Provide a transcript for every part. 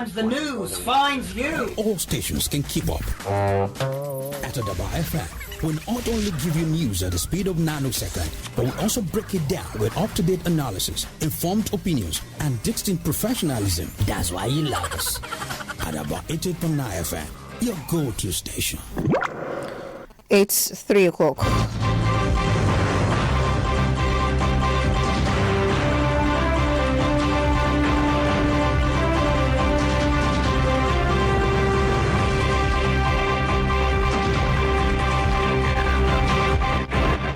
The news finds you. All stations can keep up. At Adaba FM, we'll not only give you news at the speed of nanosecond, but we'll also break it down with up-to-date analysis, informed opinions, and distinct professionalism. That's why you love us. Adaba 88.9 FM, your go-to station. It's 3 o'clock.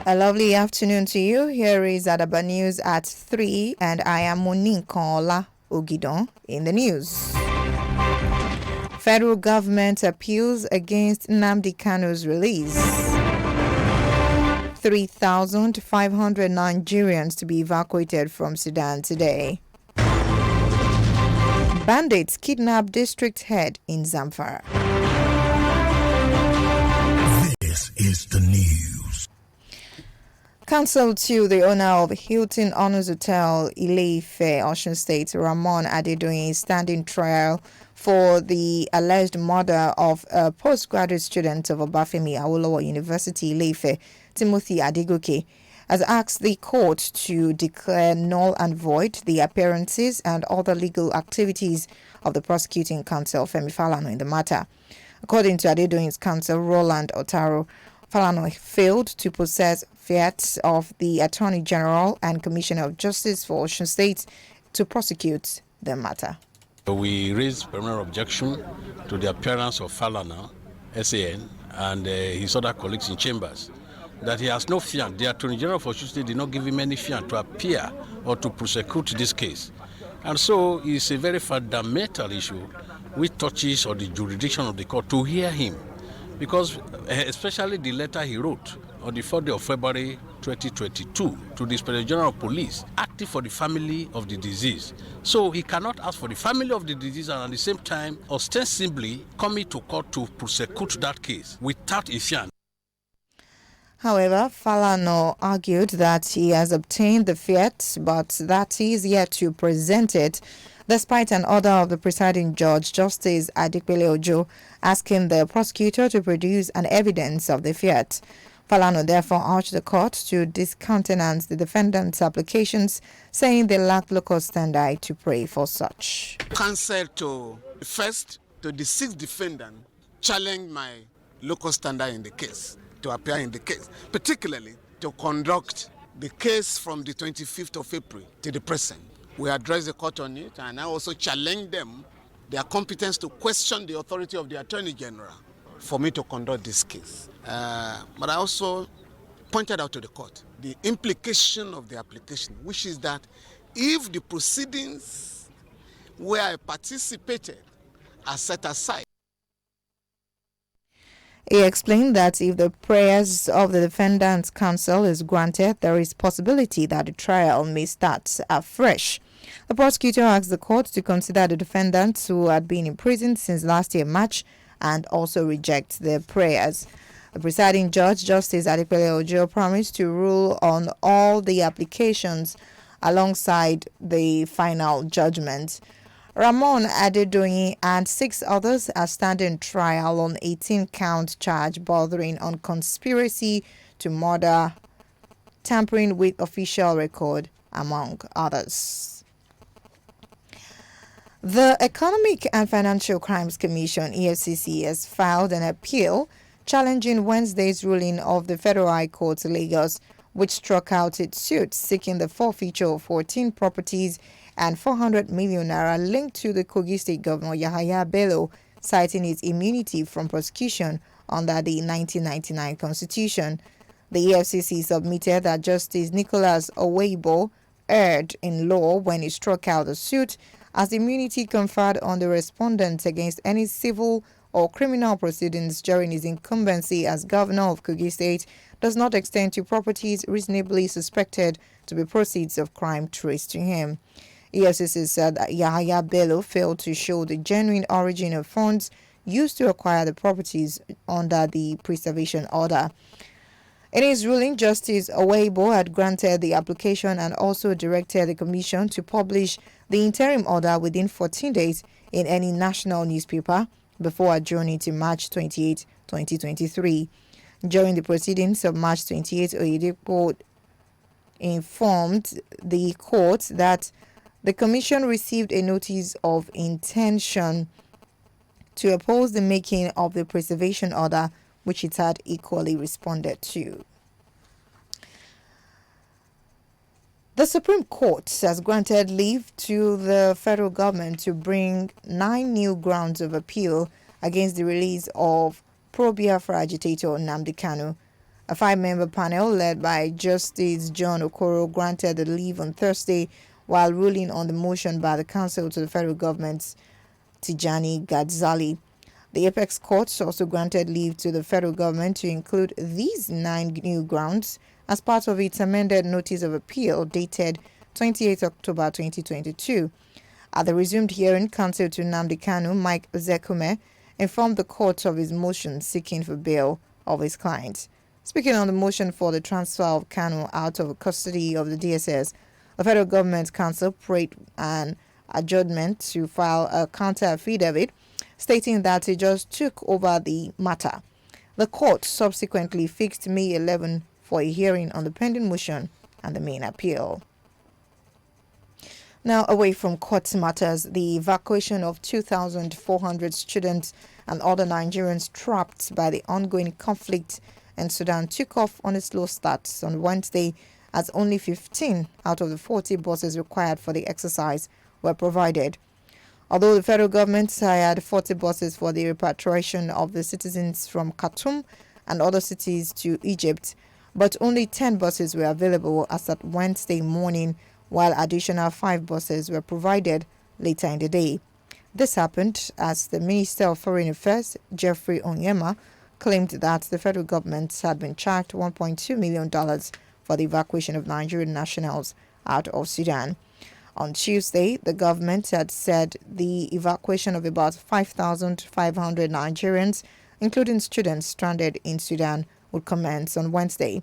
A lovely afternoon to you. Here is Adaba News at 3, and I am Moninkola Ogidon in the news. Federal government appeals against Nnamdi Kanu'S release. 3,500 Nigerians to be evacuated from Sudan today. Bandits kidnap district head in Zamfara. This is the news. Counsel to the owner of Hilton Honors Hotel, Ile-Ife, Osun State, Ramon Adedoyin, is standing trial for the alleged murder of a postgraduate student of Obafemi Awolowo University, Ile-Ife, Timothy Adegoke, has asked the court to declare null and void the appearances and other legal activities of the prosecuting counsel, Femi Falana, in the matter. According to Adedoyin's counsel, Roland Otaro, Falana failed to possess fiat of the Attorney General and Commissioner of Justice for Osun State to prosecute the matter. We raised preliminary objection to the appearance of Falana, SAN, and his other colleagues in chambers, that he has no fiat. The Attorney General for Osun State did not give him any fiat to appear or to prosecute this case. And so it's a very fundamental issue which touches on the jurisdiction of the court to hear him. Because especially the letter he wrote on the 4th day of February 2022 to the Inspector General of Police, acting for the family of the deceased. So he cannot ask for the family of the deceased and at the same time ostensibly coming to court to prosecute that case without a fiat. However, Falana argued that he has obtained the fiat, but that he is yet to present it, despite an order of the presiding judge, Justice Adipele Ojo, asking the prosecutor to produce an evidence of the fiat. Falana therefore urged the court to discountenance the defendant's applications, saying they lack local standard to pray for such. Counsel to the first to the sixth defendant challenged my local standard in the case, to appear in the case, particularly to conduct the case from the 25th of April to the present. We addressed the court on it, and I also challenged them, their competence to question the authority of the Attorney General for me to conduct this case. But I also pointed out to the court the implication of the application, which is that if the proceedings where I participated are set aside. He explained that if the prayers of the defendant's counsel is granted, there is possibility that the trial may start afresh. The prosecutor asked the court to consider the defendants who had been in prison since last year March and also reject their prayers. The presiding judge, Justice Adipele Ojo, promised to rule on all the applications alongside the final judgment. Ramon Adedoyin and 6 others are standing trial on 18-count charge bordering on conspiracy to murder, tampering with official record, among others. The Economic and Financial Crimes Commission, EFCC, has filed an appeal challenging Wednesday's ruling of the Federal High Court, Lagos, which struck out its suit seeking the forfeiture of 14 properties and 400 million naira linked to the Kogi State Governor Yahaya Bello, citing his immunity from prosecution under the 1999 Constitution. The EFCC submitted that Justice Nicholas Oweibo erred in law when he struck out the suit, as immunity conferred on the respondent against any civil or criminal proceedings during his incumbency as governor of Kogi State does not extend to properties reasonably suspected to be proceeds of crime traced to him. EFCC said that Yahaya Bello failed to show the genuine origin of funds used to acquire the properties under the preservation order. In his ruling, Justice Oweibo had granted the application and also directed the Commission to publish the interim order within 14 days in any national newspaper before adjourning to March 28, 2023. During the proceedings of March 28, Oyedepo informed the court that the commission received a notice of intention to oppose the making of the preservation order, which it had equally responded to. The Supreme Court has granted leave to the federal government to bring 9 new grounds of appeal against the release of pro-Biafra agitator Nnamdi Kanu. A 5-member panel led by Justice John Okoro granted the leave on Thursday while ruling on the motion by the counsel to the federal government's Tijani Gadzali. The Apex Court also granted leave to the federal government to include these 9 new grounds as part of its amended notice of appeal dated 28 October 2022. At the resumed hearing, counsel to Nnamdi Kanu, Mike Zekome, informed the court of his motion seeking for bail of his client. Speaking on the motion for the transfer of Kanu out of custody of the DSS, the federal government counsel prayed an adjournment to file a counter affidavit stating that he just took over the matter. The court subsequently fixed May 11 for a hearing on the pending motion and the main appeal. Now, away from court matters, the evacuation of 2,400 students and other Nigerians trapped by the ongoing conflict in Sudan took off on a slow start on Wednesday, as only 15 out of the 40 buses required for the exercise were provided. Although the federal government hired 40 buses for the repatriation of the citizens from Khartoum and other cities to Egypt, but only 10 buses were available as at Wednesday morning, while additional 5 buses were provided later in the day. This happened as the Minister of Foreign Affairs, Jeffrey Onyema, claimed that the federal government had been charged $1.2 million for the evacuation of Nigerian nationals out of Sudan. On Tuesday, the government had said the evacuation of about 5,500 Nigerians, including students stranded in Sudan, would commence on Wednesday.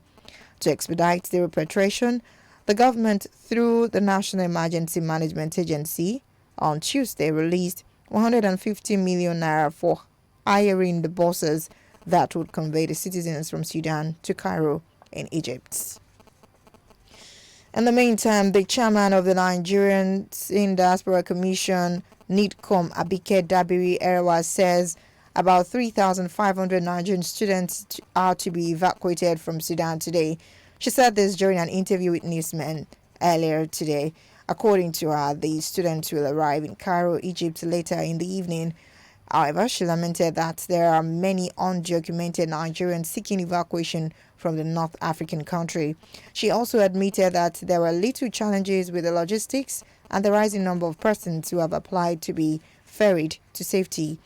To expedite the repatriation, the government, through the National Emergency Management Agency, on Tuesday released 150 million naira for hiring the buses that would convey the citizens from Sudan to Cairo in Egypt. In the meantime, the chairman of the Nigerians in Diaspora Commission, NIDCOM, Abike Dabiri Erewa, says about 3,500 Nigerian students are to be evacuated from Sudan today. She said this during an interview with newsmen earlier today. According to her, the students will arrive in Cairo, Egypt later in the evening. However, she lamented that there are many undocumented Nigerians seeking evacuation from the North African country. She also admitted that there were little challenges with the logistics and the rising number of persons who have applied to be ferried to safety.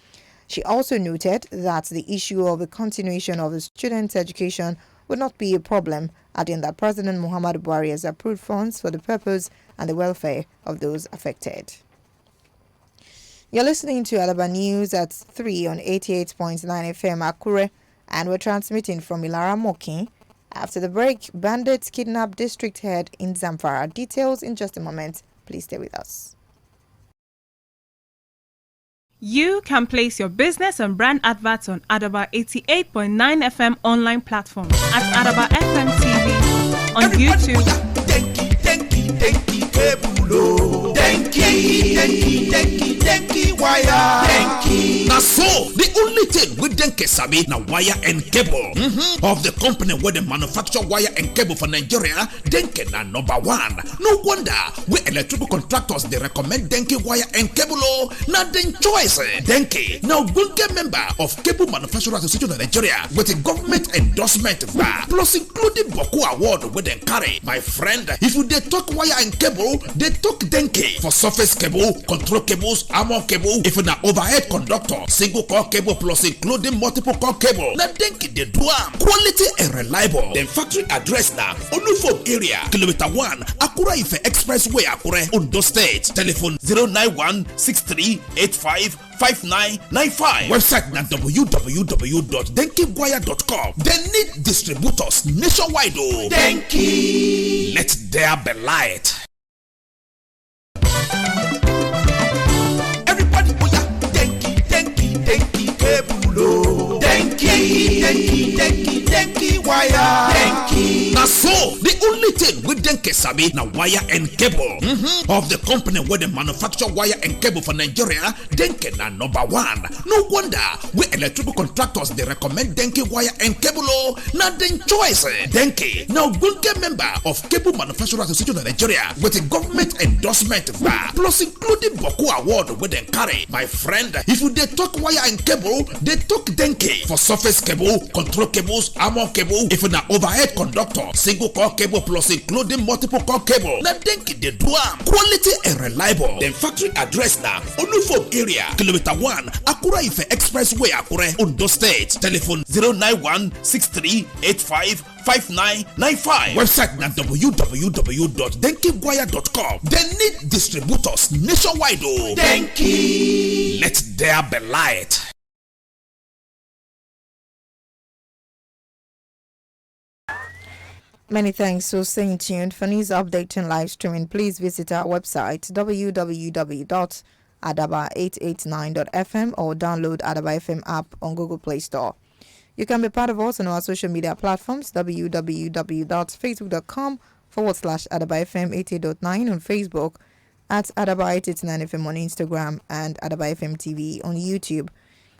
She also noted that the issue of the continuation of the students' education would not be a problem, adding that President Muhammadu Buhari has approved funds for the purpose and the welfare of those affected. You're listening to Alaba News at 3 on 88.9 FM Akure, and we're transmitting from Ilara Moki. After the break, bandits kidnap district head in Zamfara. Details in just a moment. Please stay with us. You can place your business and brand adverts on Adaba 88.9 FM online platform at Adaba FM TV on YouTube. Now so, the only thing with Denke Sabi na wire and cable of the company where they manufacture wire and cable for Nigeria, Denke na number 1. No wonder we electrical contractors they recommend Denke wire and cable na den choice. Denke now Gunke member of Cable Manufacturers Association of Nigeria with a government endorsement bar plus including Boku Award with them carry. My friend, if you they talk wire and cable, they talk Denke for surface cable, control cables, armor cable, if na overhead conductor, single core cable plus including multiple core cable. Na Denke they do quality and reliable. Then factory address na Olufo area, kilometer 1, Akura Ife Expressway, Akure, Ondo State. Telephone 091-6385-5995. Website na www.denkewire.com. They need distributors nationwide. Denke, let there be light. wire. Denki. Now so, the only thing with Denki sabi na wire and cable. Of the company where they manufacture wire and cable for Nigeria, Denki na number one. No wonder we electrical contractors they recommend Denki wire and cable. Now then choice. Denki now good member of Cable Manufacturers Association of Nigeria with a government endorsement bar, plus including Boku Award with them carry. My friend, if you they talk wire and cable, they talk Denki for surface cable, control cables, armor cable. If na overhead conductor, single core cable plus including multiple core cable. Now Denki they do quality and reliable. Then factory address now Olufo area, kilometer 1, Akura Ife Expressway, Akure, Ondo State. Telephone 091-6385-5995. Website na www.denkiwire.com. They need distributors nationwide. Denki. Let there be light. Many thanks for staying tuned. For news update and live streaming, please visit our website www.adaba889.fm or download Adaba FM app on Google Play Store. You can be part of us on our social media platforms www.facebook.com/Adaba FM 88.9 on Facebook, at Adaba 889 FM on Instagram, and Adaba FM TV on YouTube.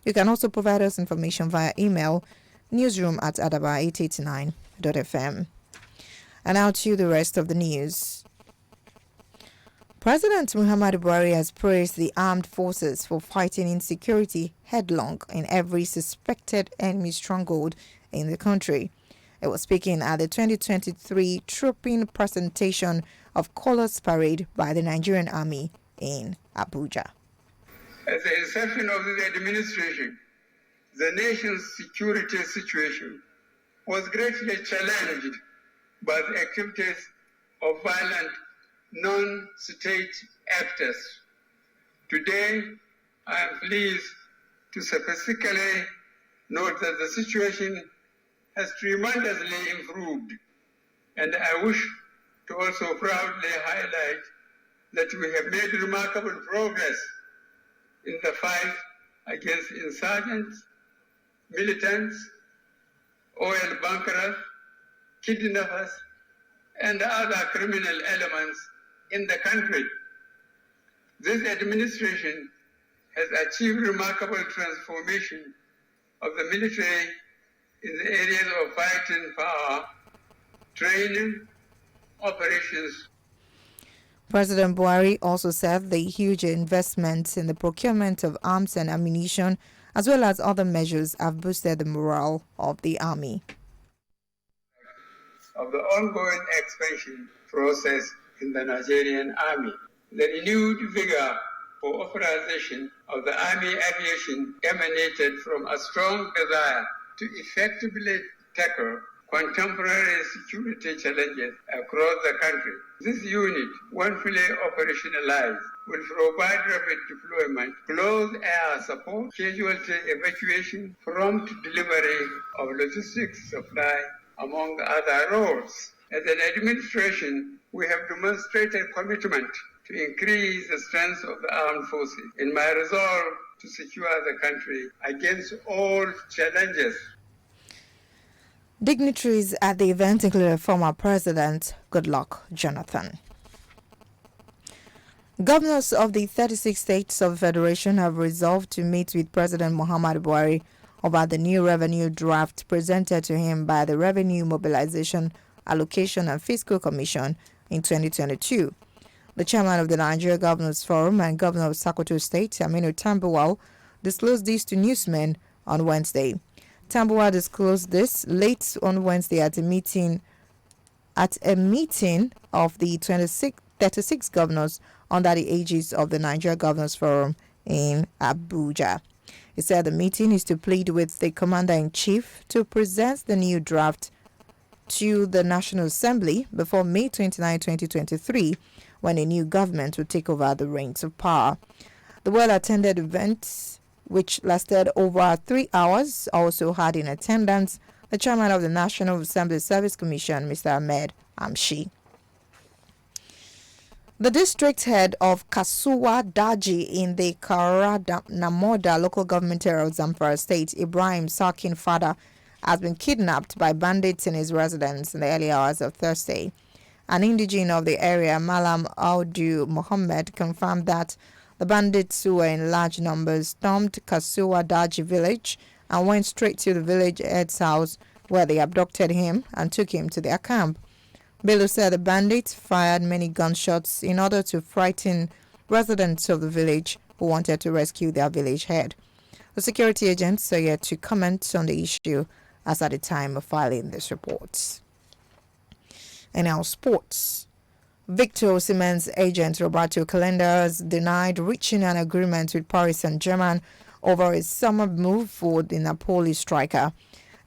You can also provide us information via email newsroom@adaba889.fm. And now to the rest of the news. President Muhammadu Buhari has praised the armed forces for fighting insecurity headlong in every suspected enemy stronghold in the country. He was speaking at the 2023 Trooping Presentation of Colors Parade by the Nigerian Army in Abuja. At the inception of this administration, the nation's security situation was greatly challenged by the activities of violent non-state actors. Today, I am pleased to specifically note that the situation has tremendously improved, and I wish to also proudly highlight that we have made remarkable progress in the fight against insurgents, militants, oil bunkers, kidnappers, and other criminal elements in the country. This administration has achieved remarkable transformation of the military in the areas of fighting power, training, operations. President Buhari also said the huge investments in the procurement of arms and ammunition, as well as other measures, have boosted the morale of the army. Of the ongoing expansion process in the Nigerian Army, the renewed vigor for authorization of the Army aviation emanated from a strong desire to effectively tackle contemporary security challenges across the country. This unit, when fully operationalized, will provide rapid deployment, close air support, casualty evacuation, prompt delivery of logistics supply, among other roles. As an administration, we have demonstrated commitment to increase the strength of the armed forces in my resolve to secure the country against all challenges. Dignitaries at the event included former President Goodluck Jonathan. Governors of the 36 states of the Federation have resolved to meet with President Muhammadu Buhari about the new revenue draft presented to him by the Revenue Mobilization, Allocation and Fiscal Commission in 2022. The chairman of the Nigeria Governors Forum and governor of Sokoto State, Aminu Tambuwal, disclosed this to newsmen on Wednesday. Tambuwal disclosed this late on Wednesday at a meeting of the 36 governors under the aegis of the Nigeria Governors Forum in Abuja. He said the meeting is to plead with the Commander-in-Chief to present the new draft to the National Assembly before May 29, 2023, when a new government will take over the reins of power. The well-attended event, which lasted over 3 hours, also had in attendance the chairman of the National Assembly Service Commission, Mr. Ahmed Amshi. The district head of Kasuwa Daji in the Namoda local government area of Zamfara State, Ibrahim Sakin Fada, has been kidnapped by bandits in his residence in the early hours of Thursday. An indigene of the area, Malam Audu Mohammed, confirmed that the bandits, who were in large numbers, stormed Kasuwa Daji village and went straight to the village head's house, where they abducted him and took him to their camp. Bello said the bandits fired many gunshots in order to frighten residents of the village who wanted to rescue their village head. The security agents are yet to comment on the issue as at the time of filing this report. And now sports. Victor Osimhen's agent Roberto Calenda has denied reaching an agreement with Paris Saint-Germain over his summer move for the Napoli striker.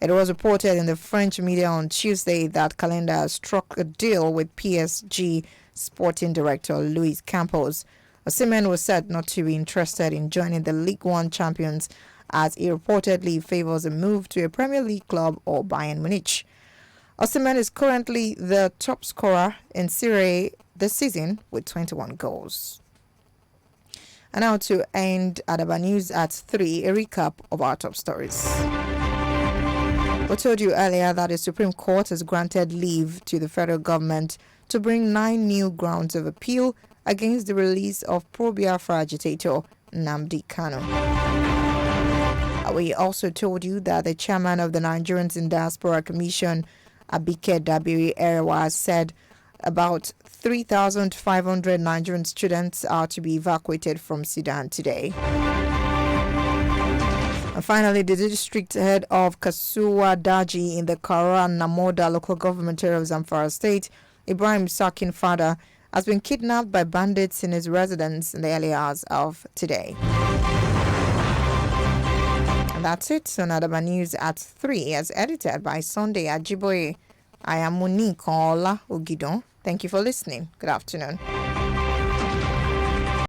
It was reported in the French media on Tuesday that Calenda struck a deal with PSG sporting director Luis Campos. Osimhen was said not to be interested in joining the Ligue 1 champions, as he reportedly favors a move to a Premier League club or Bayern Munich. Osimhen is currently the top scorer in Serie A this season with 21 goals. And now to end Adaba News at 3, a recap of our top stories. We told you earlier that the Supreme Court has granted leave to the federal government to bring 9 new grounds of appeal against the release of pro-Biafra agitator Nnamdi Kanu. We also told you that the chairman of the Nigerians in Diaspora Commission, Abike Dabiri Erewa, said about 3,500 Nigerian students are to be evacuated from Sudan today. And finally, the district head of Kasuwa Daji in the Kara Namoda local government area of Zamfara State, Ibrahim Sakin Fada, has been kidnapped by bandits in his residence in the early hours of today. And that's it on Adaba News at 3, as edited by Sunday Ajiboye. I am Monique Ola Ogidon. Thank you for listening. Good afternoon.